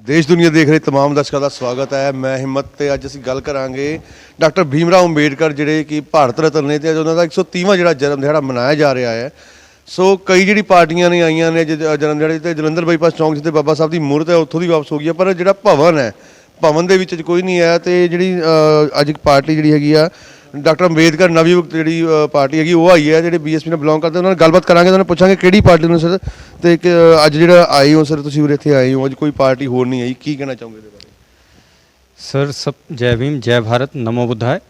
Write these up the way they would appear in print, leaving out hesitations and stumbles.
देश दुनिया देख रहे तमाम दर्शकों का स्वागत है। मैं हिम्मत ते अज असीं गल करांगे डॉक्टर भीमराव अंबेडकर जिहड़े कि भारत रत्न ने ते अज उन्हां दा 130वां जिहड़ा जन्म दिहाड़ा मनाया जा रहा है। सो कई जिहड़ी पार्टियां ने आईयां ने जन्म दिहाड़े ते जलंधर बाईपास चौंक जिते बाबा साहब की मूर्त है उत्थों दी वापस हो गई है, पर जिहड़ा भवन है भवन दे विच कोई नहीं आया। तो जिहड़ी अज पार्टी जिहड़ी हैगी आ डॉक्टर अंबेडकर नवयुक्त जी पार्टी हैगी वो आई है, जो BSP ने बिलोंग करते उन्होंने गलबात करांगे, उन्होंने पूछांगे किहड़ी पार्टी ने सर। तो एक अज जो आए हो सर, तुसीं उरे इत्थे आए हो, अज कोई पार्टी होर नहीं आई, की कहना चाहोगे इहदे बारे? सर सब जय भीम जय भारत नमो बुद्धाय।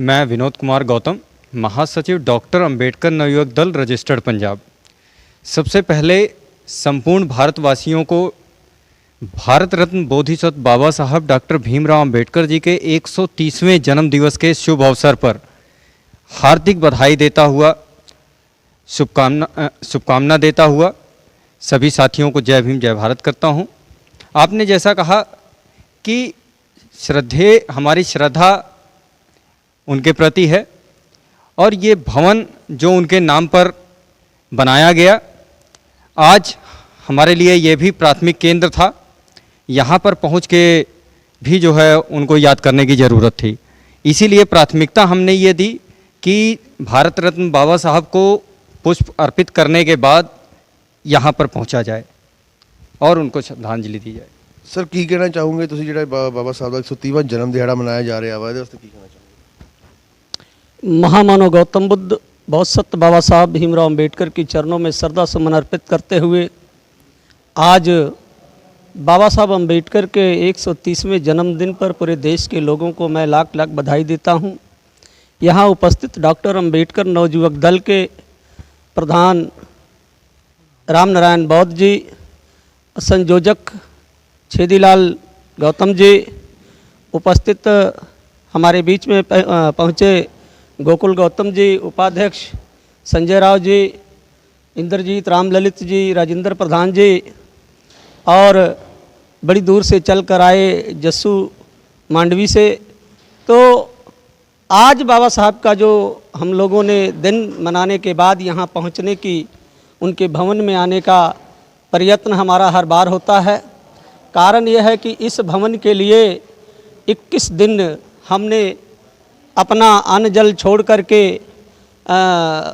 मैं विनोद कुमार गौतम, महासचिव डॉक्टर अंबेडकर नवयुवक दल रजिस्टर्ड पंजाब। सबसे पहले संपूर्ण भारतवासियों को भारत रत्न बोधिसत्व बाबा साहब डॉक्टर भीमराव अंबेडकर जी के 130वें जन्म दिवस के शुभ अवसर पर हार्दिक बधाई देता हुआ, शुभकामना देता हुआ सभी साथियों को जय भीम जय भारत करता हूं। आपने जैसा कहा कि हमारी श्रद्धा उनके प्रति है और ये भवन जो उनके नाम पर बनाया गया, आज हमारे लिए ये भी प्राथमिक केंद्र था। यहाँ पर पहुँच के भी जो है उनको याद करने की ज़रूरत थी, इसीलिए प्राथमिकता हमने ये दी कि भारत रत्न बाबा साहब को पुष्प अर्पित करने के बाद यहाँ पर पहुँचा जाए और उनको श्रद्धांजलि दी जाए। सर की कहना चाहोगे तुसीं जिहड़ा बाबा साहब का 130वां जन्म दिहाड़ा मनाया जा रहा है, इहदे वास्ते की कहना चाहोगे? महामानव गौतम बुद्ध बहुत बाबा साहब भीमराव अंबेडकर की चरणों में श्रद्धा सुमन अर्पित करते हुए आज बाबा साहब अंबेडकर के 130वें जन्मदिन पर पूरे देश के लोगों को मैं लाख लाख बधाई देता हूं। यहाँ उपस्थित डॉक्टर अंबेडकर नवयुवक दल के प्रधान राम नारायण बौद्ध जी, संयोजक छेदीलाल गौतम जी, उपस्थित हमारे बीच में पहुँचे गोकुल गौतम जी, उपाध्यक्ष संजय राव जी, इंद्रजीत राम ललित जी, राजेंद्र प्रधान जी और बड़ी दूर से चल कर आए जस्सू मांडवी से। तो आज बाबा साहब का जो हम लोगों ने दिन मनाने के बाद यहाँ पहुँचने की, उनके भवन में आने का प्रयत्न हमारा हर बार होता है। कारण यह है कि इस भवन के लिए 21 दिन हमने अपना अन्न जल छोड़ करके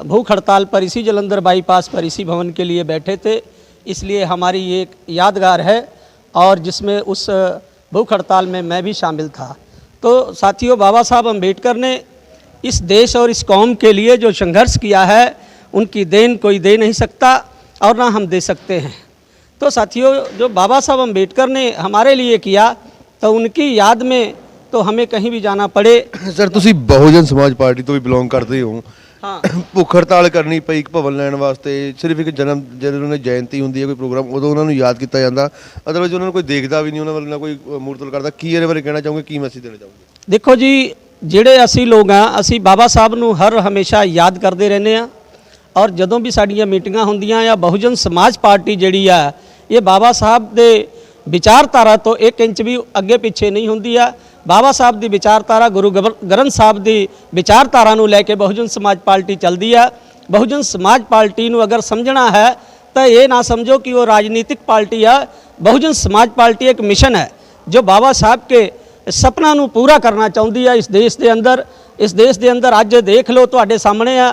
भूख हड़ताल पर इसी जलंधर बाईपास पर इसी भवन के लिए बैठे थे, इसलिए हमारी ये एक यादगार है और जिसमें उस भूख हड़ताल में मैं भी शामिल था। तो साथियों, बाबा साहब अंबेडकर ने इस देश और इस कौम के लिए जो संघर्ष किया है, उनकी देन कोई दे नहीं सकता और ना हम दे सकते हैं। तो साथियों, जो बाबा साहब अंबेडकर ने हमारे लिए किया, तो उनकी याद में तो हमें कहीं भी जाना पड़े। सर तुसीं बहुजन समाज पार्टी तो भी बिलोंग करते हो। हाँ, भुख हड़ताल करनी पई एक भवन लैण वास्ते, सिर्फ एक जन्म जदों उन्होंने जयंती होंदी है कोई प्रोग्राम, उदों उन्होंने याद किया जाता, अदरवाइज उन्होंने कोई देखता भी नहीं, उन्होंने ना कोई मूर्तल करता। की इहदे बारे कहना चाहोगे, की मैसेज देना चाहोगे? देखो जी, ਜਿਹੜੇ ਅਸੀਂ ਲੋਕ ਆ, ਅਸੀਂ ਬਾਬਾ ਸਾਹਿਬ ਨੂੰ ਹਰ ਹਮੇਸ਼ਾ ਯਾਦ ਕਰਦੇ ਰਹਿੰਦੇ ਆ ਔਰ ਜਦੋਂ ਵੀ ਸਾਡੀਆਂ ਮੀਟਿੰਗਾਂ ਹੁੰਦੀਆਂ ਆ, बहुजन समाज पार्टी ਜਿਹੜੀ ਆ ਇਹ ਬਾਬਾ ਸਾਹਿਬ ਦੇ ਵਿਚਾਰਧਾਰਾ ਤੋਂ 1 ਇੰਚ ਵੀ ਅੱਗੇ ਪਿੱਛੇ ਨਹੀਂ ਹੁੰਦੀ ਆ। बाबा साहब की विचारधारा, गुरु ग्रंथ साहब की विचारधारा ਨੂੰ ਲੈ ਕੇ बहुजन समाज पार्टी चलती है। बहुजन समाज पार्टी ਨੂੰ अगर समझना है तो ये ना समझो कि वो राजनीतिक पार्टी है। बहुजन समाज पार्टी एक मिशन है जो बाबा साहब के सपना ਨੂੰ पूरा करना चाहती है इस देश के अंदर। इस देश के अंदर अज देख लो, तुहाडे सामने आ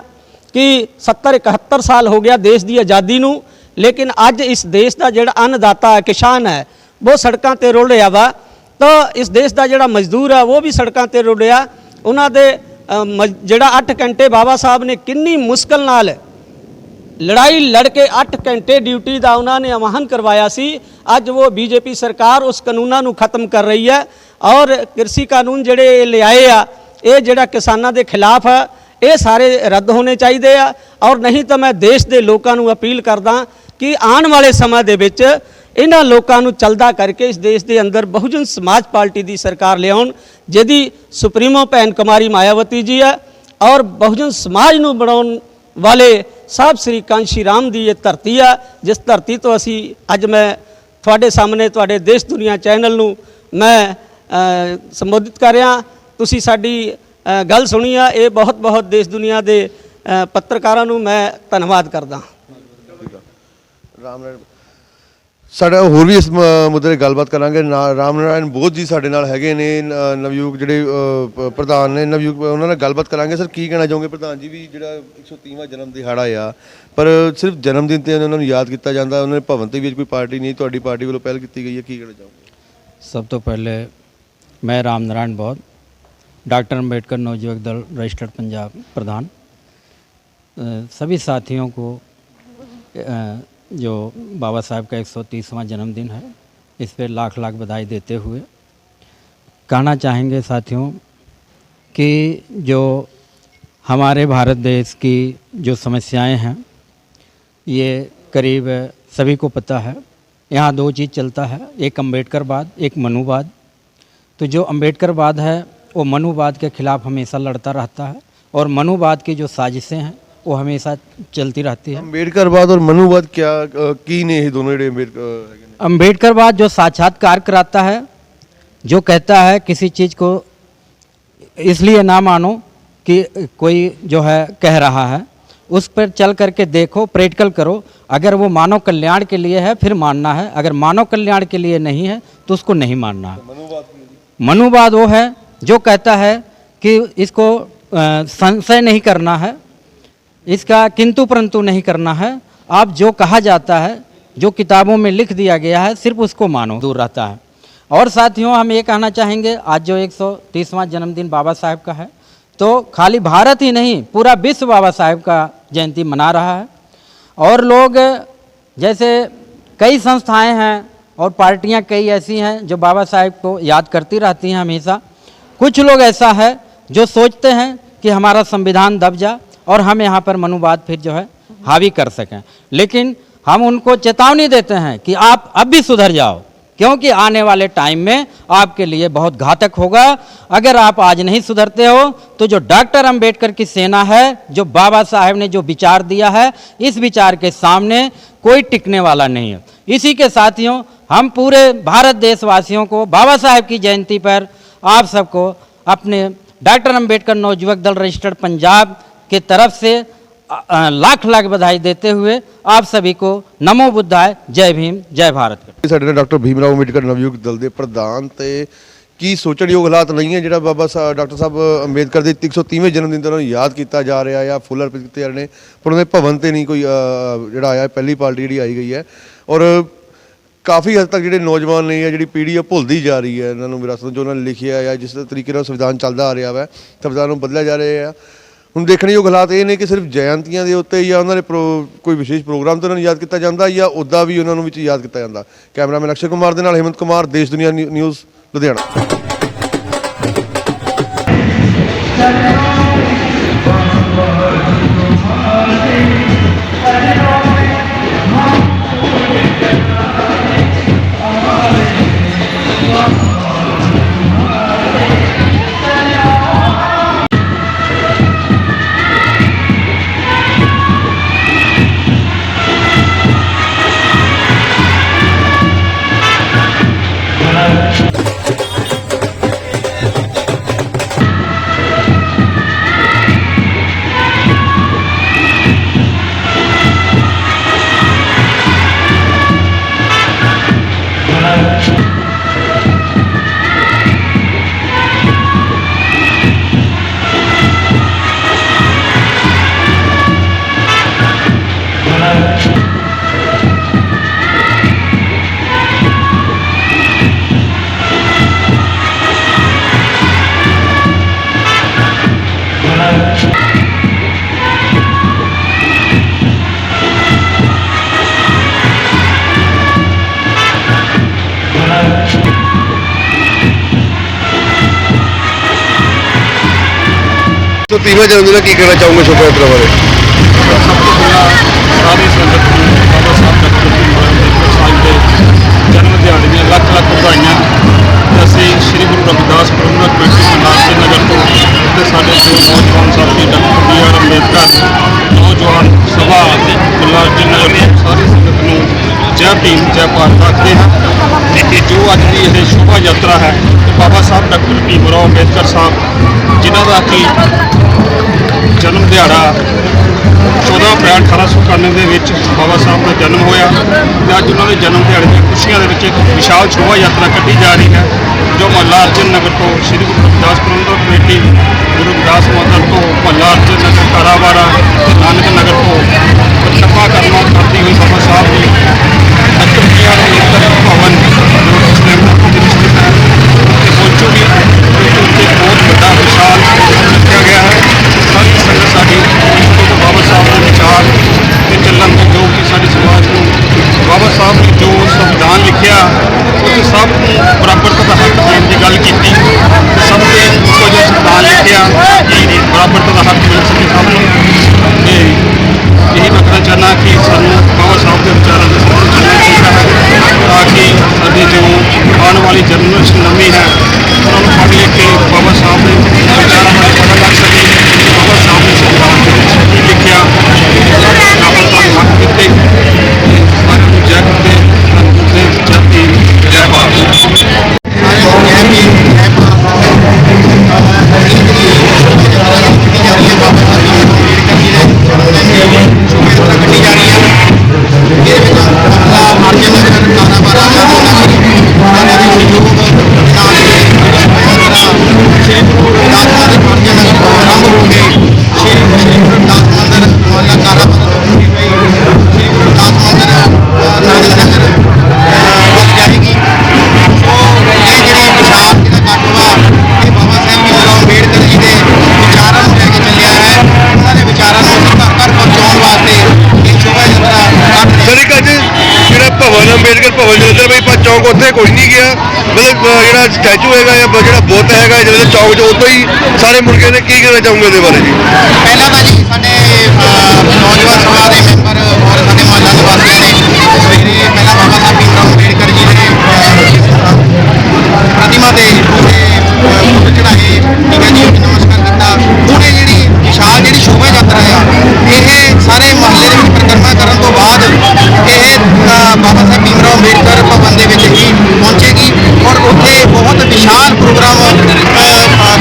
कि 70-71 साल हो गया देश की आज़ादी ਨੂੰ, लेकिन अज इस देश का जिहड़ा अन्नदाता है, किसान है, वो सड़कों पर रुल रहा वा। तो इस देश का जिहड़ा मजदूर है वो भी सड़कों पर रुलिया। उन्होंने जिहड़ा 8 घंटे बाबा साहब ने किन्नी मुश्किल नाल लड़ाई लड़ के 8 घंटे ड्यूटी का उन्होंने आह्वान करवाया सी। अज वो बीजेपी सरकार उस कानूनों को खत्म कर रही है और कृषि कानून जिहड़े लियाए आ, ये जिहड़ा किसानों के खिलाफ है, ये सारे रद्द होने चाहिए आ। और नहीं तो मैं देश के लोगों को अपील करदा कि आने वाले समय दे विच इन्हां लोकां नूं चलदा करके इस देश के अंदर बहुजन समाज पार्टी की सरकार लियाउण, जिहदी सुप्रीमो भैन कुमारी मायावती जी है और बहुजन समाज नूं बनाउण वाले साहब श्री कांशी राम की ये धरती है, जिस धरती तो असी अज मैं थोड़े सामने थोड़े देश दुनिया चैनल नूं मैं संबोधित कर रहा। तुसी साडी गल सुनी है, ये बहुत बहुत देश दुनिया के पत्रकारों नूं मैं धन्यवाद करदा। ਸਾਡਾ ਹੋਰ ਵੀ ਇਸ ਮੁੱਦੇ 'ਤੇ ਗੱਲਬਾਤ ਕਰਾਂਗੇ। ਰਾਮ ਨਾਰਾਇਣ ਬੋਧ ਜੀ ਸਾਡੇ ਨਾਲ ਹੈਗੇ ਨੇ, ਨਵਯੁਗ ਜਿਹੜੇ ਪ੍ਰਧਾਨ ਨੇ ਨਵਯੁਗ, ਉਹਨਾਂ ਨਾਲ ਗੱਲਬਾਤ ਕਰਾਂਗੇ। ਸਰ ਕੀ ਕਹਿਣਾ ਚਾਹੋਗੇ ਪ੍ਰਧਾਨ ਜੀ, ਵੀ ਜਿਹੜਾ 130ਵਾਂ ਜਨਮ ਦਿਹਾੜਾ ਆ, ਪਰ ਸਿਰਫ ਜਨਮ ਦਿਨ 'ਤੇ ਉਹਨਾਂ ਨੂੰ ਯਾਦ ਕੀਤਾ ਜਾਂਦਾ, ਉਹਨਾਂ ਦੇ ਭਵਨ 'ਤੇ ਵੀ ਕੋਈ ਪਾਰਟੀ ਨਹੀਂ, ਤੁਹਾਡੀ ਪਾਰਟੀ ਵੱਲੋਂ ਪਹਿਲ ਕੀਤੀ ਗਈ ਹੈ, ਕੀ ਕਹਿਣਾ ਚਾਹੋਗੇ? सब तो पहले मैं राम नारायण बौद्ध, डॉक्टर अम्बेडकर नवयुवक दल रजिस्टर्ड पंजाब प्रधान, सभी साथियों को जो बाबा साहब का 130वां जन्मदिन है इस पर लाख लाख बधाई देते हुए कहना चाहेंगे साथियों कि जो हमारे भारत देश की जो समस्याएं हैं ये करीब सभी को पता है। यहाँ दो चीज़ चलता है, एक अम्बेडकरवाद, एक मनुवाद। तो जो अम्बेडकरवाद है वो मनुवाद के खिलाफ हमेशा लड़ता रहता है और मनुवाद की जो साजिशें हैं वो हमेशा चलती रहती है। अम्बेडकरवाद और मनुवाद क्या की ने ये दोनों अम्बेडकरवाद जो साक्षात्कार कराता है, जो कहता है किसी चीज़ को इसलिए ना मानो कि कोई जो है कह रहा है, उस पर चल करके देखो, प्रैक्टिकल करो। अगर वो मानव कल्याण के लिए है फिर मानना है, अगर मानव कल्याण के लिए नहीं है तो उसको नहीं मानना है। मनुवाद वो है जो कहता है कि इसको संशय नहीं करना है, इसका किंतु परंतु नहीं करना है। आप जो कहा जाता है, जो किताबों में लिख दिया गया है, सिर्फ उसको मानो, दूर रहता है। और साथियों हम ये कहना चाहेंगे, आज जो 130वां जन्मदिन बाबा साहब का है, तो खाली भारत ही नहीं पूरा विश्व बाबा साहब का जयंती मना रहा है। और लोग जैसे कई संस्थाएं हैं और पार्टियां कई ऐसी हैं जो बाबा साहब को याद करती रहती हैं हमेशा। कुछ लोग ऐसा है जो सोचते हैं कि हमारा संविधान दब जा और हम यहाँ पर मनुवाद फिर जो है हावी कर सकें, लेकिन हम उनको चेतावनी देते हैं कि आप अब भी सुधर जाओ, क्योंकि आने वाले टाइम में आपके लिए बहुत घातक होगा। अगर आप आज नहीं सुधरते हो तो जो डॉक्टर अंबेडकर की सेना है, जो बाबा साहब ने जो विचार दिया है, इस विचार के सामने कोई टिकने वाला नहीं है। इसी के साथियों हम पूरे भारत देशवासियों को बाबा साहब की जयंती पर आप सबको अपने डॉक्टर अंबेडकर नवयुवक दल रजिस्टर्ड पंजाब के तरफ से लाख लाख बधाई देते हुए आप सभी को नमो बुद्धाय, जय भीम, जय भारत। ਸਾਡੇ ਨਾਲ ਡਾਕਟਰ ਭੀਮ ਰਾਓ ਅੰਬੇਡਕਰ ਨਵਯੁਗ ਦਲ ਦੇ ਪ੍ਰਧਾਨ ਤੇ ਕੀ ਸੋਚਣਯੋਗ ਹਾਲਾਤ ਨਹੀਂ ਹੈ ਜਿਹੜਾ ਬਾਬਾ ਸਾਹਿਬ ਡਾਕਟਰ ਸਾਹਿਬ ਅੰਬੇਦਕਰ ਦੇ 130ਵੇਂ ਜਨਮ ਦਿਨ ਤੇ ਉਹਨਾਂ ਨੂੰ ਯਾਦ ਕੀਤਾ ਜਾ ਰਿਹਾ ਜਾਂ ਫੁੱਲ ਅਰਪਿਤ ਕੀਤੇ ਜਾ ਰਹੇ ਨੇ, ਪਰ ਉਹਦੇ ਭਵਨ ਤੇ ਨਹੀਂ ਕੋਈ ਜਿਹੜਾ ਆਇਆ, ਪਹਿਲੀ ਪਾਰਟੀ ਜਿਹੜੀ ਆਈ ਗਈ ਹੈ। ਔਰ ਕਾਫੀ ਹੱਦ ਤੱਕ ਜਿਹੜੇ ਨੌਜਵਾਨ ਨੇ ਜਾਂ ਜਿਹੜੀ ਪੀੜ੍ਹੀ ਆ ਭੁੱਲਦੀ ਜਾ ਰਹੀ ਹੈ ਇਹਨਾਂ ਨੂੰ, ਵਿਰਾਸਤ ਜੋ ਉਹਨਾਂ ਨੇ ਲਿਖਿਆ ਜਾਂ ਜਿਸ ਤਰੀਕੇ ਨਾਲ ਸੰਵਿਧਾਨ ਚੱਲਦਾ ਆ ਰਿਹਾ ਵਾ, ਸੰਵਿਧਾਨ ਨੂੰ ਬਦਲਿਆ ਜਾ ਰਿਹਾ ਆ। ਹੁਣ ਦੇਖਣਯੋਗ ਹਾਲਾਤ ਇਹ ਨੇ ਕਿ ਸਿਰਫ ਜਯੰਤੀਆਂ ਦੇ ਉੱਤੇ ਜਾਂ ਉਹਨਾਂ ਦੇ ਕੋਈ ਵਿਸ਼ੇਸ਼ ਪ੍ਰੋਗਰਾਮ ਤੇ ਉਹਨਾਂ ਨੂੰ ਯਾਦ ਕੀਤਾ ਜਾਂਦਾ ਜਾਂ ਉੱਦਾਂ ਵੀ ਉਹਨਾਂ ਨੂੰ ਵਿੱਚ ਯਾਦ ਕੀਤਾ ਜਾਂਦਾ। ਕੈਮਰਾਮੈਨ ਅਕਸ਼ੇ ਕੁਮਾਰ ਦੇ ਨਾਲ ਹੇਮੰਤ ਕੁਮਾਰ, ਦੇਸ਼ ਦੁਨੀਆ ਨਿਊਜ਼, ਲੁਧਿਆਣਾ। तो 30वां जन्मदिन की कहना चाहूँगा शोभा यात्रा बारे? सब तो पहला सारी संगत को बाबा साहब डॉक्टर भीमराव अंबेडकर साहब के जन्म दिहाड़े ਦੀਆਂ ਲੱਖ ਲੱਖ ਵਧਾਈਆਂ। ਅਸੀਂ ਸ਼੍ਰੀ ਗੁਰੂ ਰਵਿਦਾਸ ਪ੍ਰਬੰਧਕ ਕਮੇਟੀ ਸੰਦਾਸੀ ਨਗਰ ਤੋਂ ਤੇ ਸਾਡੇ ਜੋ ਨੌਜਵਾਨ ਸਾਥੀ ਡਾਕਟਰ ਬੀ.ਆਰ. ਅੰਬੇਦਕਰ ਨੌਜਵਾਨ ਸਭਾ ਗੁਲਾਟੀ ਨਗਰ ਦੀ ਸਾਰੀ ਸੰਗਤ ਨੂੰ ਜੈ ਭੀਮ, ਜੈ ਭਾਰਤ ਆਖਦੇ ਹਾਂ। ਤੇ ਜੋ ਅੱਜ ਦੀ ਇਹ ਸ਼ੋਭਾ ਯਾਤਰਾ ਹੈ, ਬਾਬਾ ਸਾਹਿਬ ਡਾਕਟਰ ਭੀਮਰਾਓ ਅੰਬੇਦਕਰ ਸਾਹਿਬ ਜਿਨ੍ਹਾਂ ਦਾ ਕਿ ਜਨਮ ਦਿਹਾੜਾ 14 ਅਪ੍ਰੈਲ 1891 ਦੇ ਵਿੱਚ ਬਾਬਾ ਸਾਹਿਬ ਦਾ ਜਨਮ ਹੋਇਆ ਤੇ ਅੱਜ ਉਹਨਾਂ ਦੇ ਜਨਮ ਦਿਹਾੜੇ ਦੀਆਂ ਖੁਸ਼ੀਆਂ ਦੇ ਵਿੱਚ ਇੱਕ ਵਿਸ਼ਾਲ ਸ਼ੋਭਾ ਯਾਤਰਾ ਕੱਢੀ ਜਾ ਰਹੀ ਹੈ ਜੋ ਮਹੱਲਾ ਅਰਜਨ ਨਗਰ ਤੋਂ ਸ੍ਰੀ ਗੁਰੂ ਰਵਿਦਾਸ ਪ੍ਰਬੰਧਕ ਕਮੇਟੀ ਗੁਰੂ ਰਵਿਦਾਸ ਮੰਦਰ ਤੋਂ ਮਹੱਲਾ ਅਰਜਨ ਨਗਰ ਕਾਰਾਵਾੜਾ ਤੇ ਨਾਨਕ ਨਗਰ ਤੋਂ ਪਰਿਕਰਮਾ ਕਰਦੀ ਹੋਈ ਬਾਬਾ ਸਾਹਿਬ ਦੀ ਡਾਕਟਰ ਅੰਬੇਦਕਰ ਭਵਨ ਜੋ ਇਸ ਟਾਈਮ ਉੱਥੇ ਸਥਿਤ ਹੈ ਤੇ ਪਹੁੰਚੂਗੀ ਉੱਥੇ ਬਹੁਤ ਵੱਡਾ ਵਿਸ਼ਾਲ ਰੱਖਿਆ ਗਿਆ ਹੈ ਸਾਰੀ ਸੰਗਤ ਸਾਡੀ ਤੋਂ ਬਾਬਾ ਸਾਹਿਬ ਦੇ ਵਿਚਾਰ ਤੇ ਚੱਲਣ ਦੇ ਜੋ ਕਿ ਸਾਡੇ ਸਮਾਜ ਨੂੰ ਬਾਬਾ ਸਾਹਿਬ ਨੇ ਜੋ ਸੰਵਿਧਾਨ ਲਿਖਿਆ ਉਹ ਸਭ ਨੂੰ ਬਰਾਬਰਤਾ ਦਾ ਹੱਕ ਦੇਣ ਦੀ ਗੱਲ ਕੀਤੀ ਤੇ ਸਭ ਦੇ ਇੱਕੋ ਜਿਹਾ ਸੰਵਿਧਾਨ ਲਿਖਿਆ ਕਿ ਬਰਾਬਰਤਾ ਦਾ ਹੱਕ ਮਿਲ ਸਕੇ ਸਭ ਨੂੰ ਤੇ ਇਹੀ ਮੈਂ ਕਹਿਣਾ ਚਾਹੁੰਦਾ ਕਿ ਸਾਨੂੰ ਬਾਬਾ ਸਾਹਿਬ ਦੇ ਵਿਚਾਰਾਂ ਦੇ ਸਾਹਮਣੇ ਚੱਲਣਾ ਚਾਹੀਦਾ ਹੈ ਤਾਂ ਕਿ ਸਾਡੀ ਜੋ ਆਉਣ ਵਾਲੀ ਜਨਰੇਸ਼ਨ ਨਵੀਂ ਹੈ ਉਹਨਾਂ ਨੂੰ ਪੜ੍ਹ ਲਿਖ ਕੇ ਬਾਬਾ ਸਾਹਿਬ ਦੇ ਵਿਚਾਰਾਂ ਬਾਰੇ ਪਤਾ ਲੱਗ ਸਕੇ ਬਾਬਾ ਸਾਹਿਬ ਨੇ ਸੰਵਿਧਾਨ ਦੇ ਵਿੱਚ ਕੀ ਲਿਖਿਆ ਬਰਾਬਰਤਾ ਦੇ ਹੱਕ ਦਿੱਤੇ ਸਾਰਿਆਂ ਨੂੰ ਜੈ ਗੁਰਦੇਵ ਤੇ ਜੈ ਭੀਮ ਜੈ ਭਾਰਤ। ਅੰਬੇਦਕਰ ਭਵਨ ਜਲੰਧਰ ਵਿੱਚ ਪਰ ਚੌਂਕ ਉੱਥੇ ਕੋਈ ਨਹੀਂ ਗਿਆ ਮਤਲਬ ਜਿਹੜਾ ਸਟੈਚੂ ਹੈਗਾ ਜਾਂ ਜਿਹੜਾ ਬੁੱਤ ਹੈਗਾ ਜਿਹੜੇ ਚੌਂਕ 'ਚ ਉੱਥੋਂ ਹੀ ਸਾਰੇ ਮੁੜ ਗਏ ਨੇ ਕੀ ਕਹਿਣਾ ਚਾਹੋਗੇ ਇਹਦੇ ਬਾਰੇ ਜੀ? ਪਹਿਲਾਂ ਤਾਂ ਜੀ ਸਾਡੇ ਨੌਜਵਾਨ ਸਭਾ ਦੇ ਮੈਂਬਰ ਔਰ ਸਾਡੇ ਮਹੱਲਾ ਨਿਵਾਸੀਆਂ ਨੇ ਸਵੇਰੇ ਪਹਿਲਾਂ ਬਾਬਾ ਸਾਹਿਬ ਭੀਮ ਰਾਓ ਅੰਬੇਦਕਰ ਜੀ ਦੇ ਪ੍ਰਤਿਮਾ ਦੇ ਫੁੱਲ ਚੜਾਏ ਠੀਕ ਹੈ ਜੀ ਨਮਸਕਾਰ ਕੀਤਾ। ਹੁਣ ਇਹ ਜਿਹੜੀ ਵਿਸ਼ਾਲ ਜਿਹੜੀ ਸ਼ੋਭਾ ਯਾਤਰਾ ਆ ਇਹ ਸਾਰੇ ਮਹੱਲੇ ਦੇ ਵਿੱਚ ਪਰਿਕਰਮਾ ਕਰਨ ਤੋਂ ਬਾਅਦ ਇਹ ਬਾਬਾ ਸਾਹਿਬ ਭੀਮ ਰਾਓ ਅੰਬੇਦਕਰ ਭਵਨ ਦੇ ਵਿੱਚ ਹੀ ਪਹੁੰਚੇਗੀ ਔਰ ਉੱਥੇ ਬਹੁਤ ਵਿਸ਼ਾਲ ਪ੍ਰੋਗਰਾਮ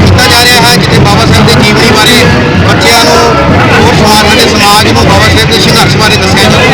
ਕੀਤਾ ਜਾ ਰਿਹਾ ਹੈ ਜਿੱਥੇ ਬਾਬਾ ਸਾਹਿਬ ਦੀ ਜੀਵਨੀ ਬਾਰੇ ਬੱਚਿਆਂ ਨੂੰ ਹੋਰ ਸਾਡੇ ਸਮਾਜ ਨੂੰ ਬਾਬਾ ਸਾਹਿਬ ਦੇ ਸੰਘਰਸ਼ ਬਾਰੇ ਦੱਸਿਆ ਜਾਵੇ।